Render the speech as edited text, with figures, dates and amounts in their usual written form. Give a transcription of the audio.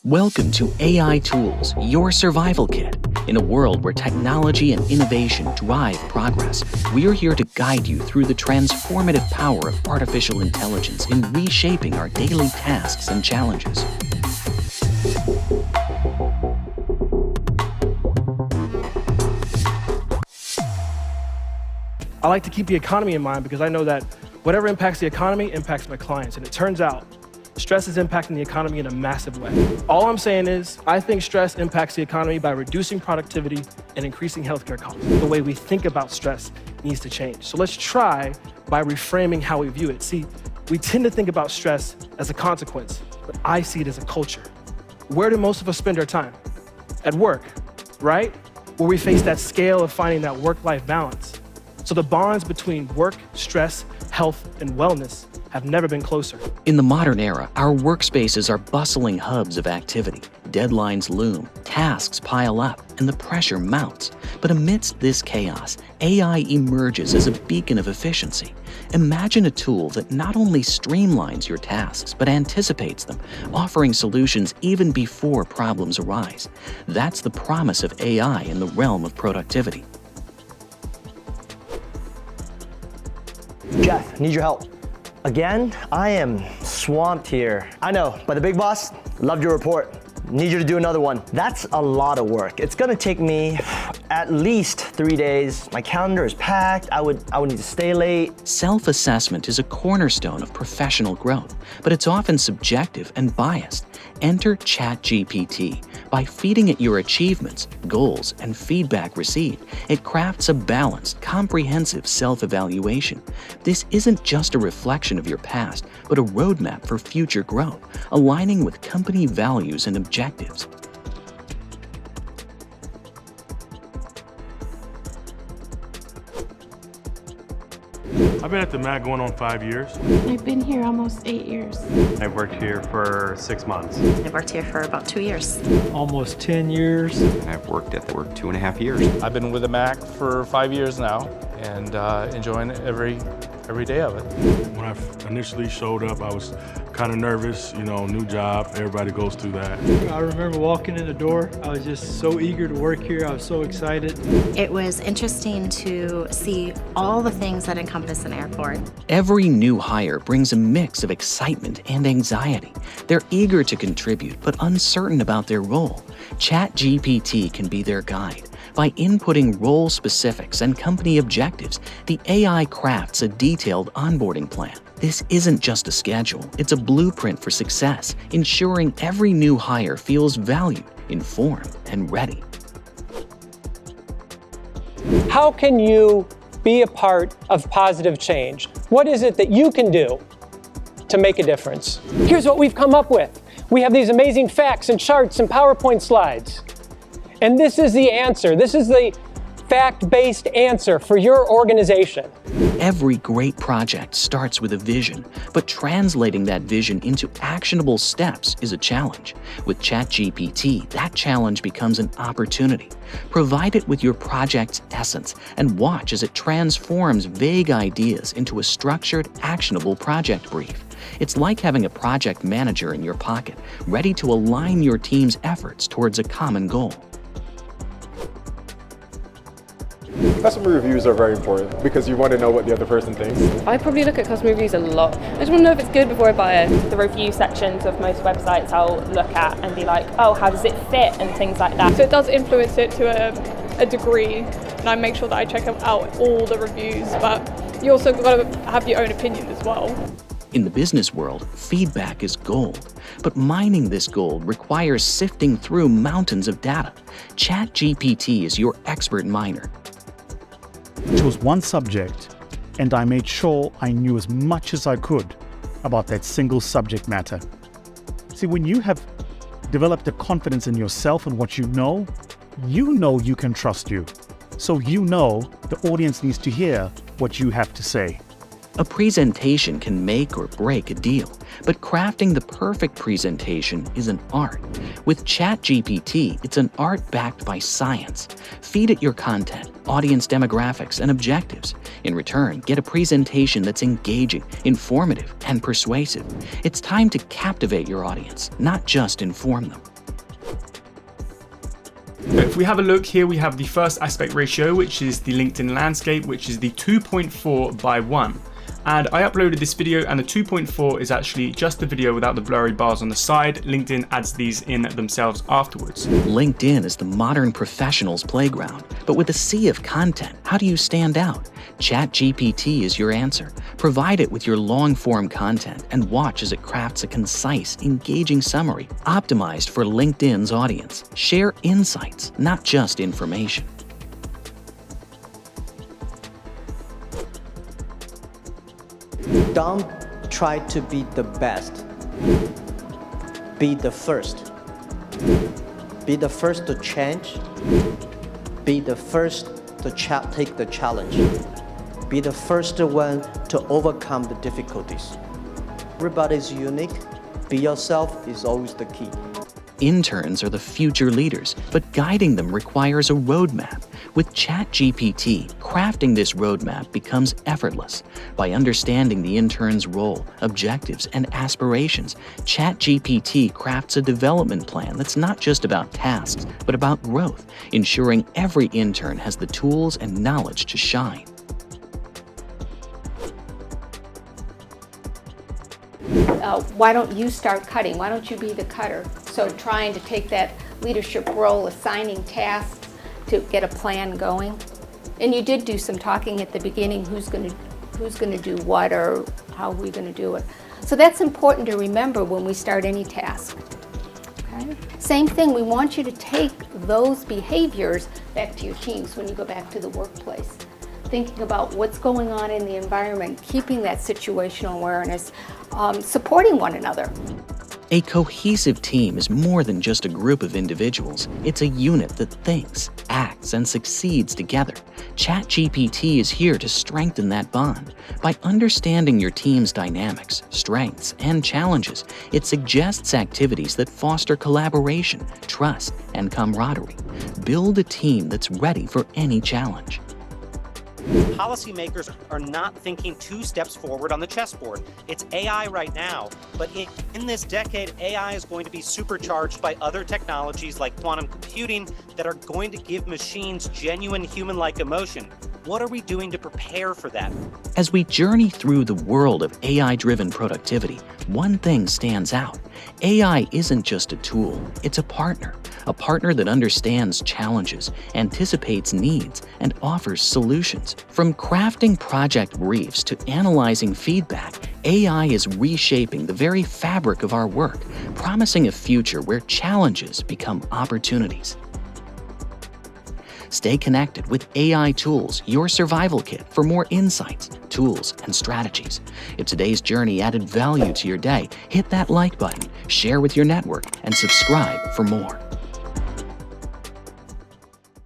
Welcome to AI Tools, your survival kit. In a world where technology and innovation drive progress, we're here to guide you through the transformative power of artificial intelligence in reshaping our daily tasks and challenges. I like to keep the economy in mind because I know that whatever impacts the economy impacts my clients. And it turns out stress is impacting the economy in a massive way. All I'm saying is, I think stress impacts the economy by reducing productivity and increasing healthcare costs. The way we think about stress needs to change. So let's try by reframing how we view it. See, we tend to think about stress as a consequence, but I see it as a culture. Where do most of us spend our time? At work, right? Where we face that scale of finding that work-life balance. So the bonds between work, stress, health, and wellness have never been closer. In the modern era, our workspaces are bustling hubs of activity. Deadlines loom, tasks pile up, and the pressure mounts. But amidst this chaos, AI emerges as a beacon of efficiency. Imagine a tool that not only streamlines your tasks, but anticipates them, offering solutions even before problems arise. That's the promise of AI in the realm of productivity. Jeff, need your help. Again, I am swamped here. I know, but the big boss, loved your report. Need you to do another one. That's a lot of work. It's gonna take me at least 3 days. My calendar is packed. I would need to stay late. Self-assessment is a cornerstone of professional growth, but it's often subjective and biased. Enter ChatGPT. By feeding it your achievements, goals, and feedback received, it crafts a balanced, comprehensive self-evaluation. This isn't just a reflection of your past, but a roadmap for future growth, aligning with company values and objectives. I've been at the Mac going on 5 years. I've been here almost 8 years. I've worked here for 6 months. I've worked here for about 2 years. Almost 10 years. I've worked at the work 2.5 years. I've been with the Mac for 5 years now and enjoying every day of it. When I initially showed up, I was kind of nervous, new job, everybody goes through that. I remember walking in the door. I was just so eager to work here. I was so excited. It was interesting to see all the things that encompass an airport. Every new hire brings a mix of excitement and anxiety. They're eager to contribute, but uncertain about their role. ChatGPT can be their guide. By inputting role specifics and company objectives, the AI crafts a detailed onboarding plan. This isn't just a schedule, it's a blueprint for success, ensuring every new hire feels valued, informed, and ready. How can you be a part of positive change? What is it that you can do to make a difference? Here's what we've come up with. We have these amazing facts and charts and PowerPoint slides. And this is the answer. This is the fact-based answer for your organization. Every great project starts with a vision, but translating that vision into actionable steps is a challenge. With ChatGPT, that challenge becomes an opportunity. Provide it with your project's essence and watch as it transforms vague ideas into a structured, actionable project brief. It's like having a project manager in your pocket, ready to align your team's efforts towards a common goal. Customer reviews are very important because you want to know what the other person thinks. I probably look at customer reviews a lot. I just want to know if it's good before I buy it. The review sections of most websites I'll look at and be like, oh, how does it fit and things like that. So it does influence it to a degree, and I make sure that I check out all the reviews, but you also got to have your own opinion as well. In the business world, feedback is gold. But mining this gold requires sifting through mountains of data. ChatGPT is your expert miner. I chose one subject, and I made sure I knew as much as I could about that single subject matter. See, when you have developed a confidence in yourself and what you know you can trust you. So the audience needs to hear what you have to say. A presentation can make or break a deal, but crafting the perfect presentation is an art. With ChatGPT, it's an art backed by science. Feed it your content, audience demographics, and objectives. In return, get a presentation that's engaging, informative, and persuasive. It's time to captivate your audience, not just inform them. we have a look here, we have the first aspect ratio, which is the LinkedIn landscape, which is the 2.4:1. And I uploaded this video, and the 2.4 is actually just the video without the blurry bars on the side. LinkedIn adds these in themselves afterwards. LinkedIn is the modern professional's playground, but with a sea of content, how do you stand out? ChatGPT is your answer. Provide it with your long-form content and watch as it crafts a concise, engaging summary optimized for LinkedIn's audience. Share insights, not just information. Don't try to be the best. Be the first. Be the first to change. Be the first to take the challenge. Be the first one to overcome the difficulties. Everybody is unique. Be yourself is always the key. Interns are the future leaders, but guiding them requires a roadmap. With ChatGPT, crafting this roadmap becomes effortless. By understanding the intern's role, objectives, and aspirations, ChatGPT crafts a development plan that's not just about tasks, but about growth, ensuring every intern has the tools and knowledge to shine. Why don't you start cutting? Why don't you be the cutter? So trying to take that leadership role, assigning tasks to get a plan going. And you did do some talking at the beginning, who's going to do what, or how are we going to do it. So that's important to remember when we start any task. Okay? Same thing, we want you to take those behaviors back to your teams when you go back to the workplace. Thinking about what's going on in the environment, keeping that situational awareness, supporting one another. A cohesive team is more than just a group of individuals. It's a unit that thinks, acts, and succeeds together. ChatGPT is here to strengthen that bond. By understanding your team's dynamics, strengths, and challenges, it suggests activities that foster collaboration, trust, and camaraderie. Build a team that's ready for any challenge. Policymakers are not thinking 2 steps forward on the chessboard. It's AI right now, but in this decade, AI is going to be supercharged by other technologies like quantum computing that are going to give machines genuine human-like emotion. What are we doing to prepare for that? As we journey through the world of AI-driven productivity, one thing stands out. AI isn't just a tool, it's a partner that understands challenges, anticipates needs, and offers solutions. From crafting project briefs to analyzing feedback, AI is reshaping the very fabric of our work, promising a future where challenges become opportunities. Stay connected with AI Tools, your survival kit for more insights, tools, and strategies. If today's journey added value to your day, hit that like button, share with your network, and subscribe for more.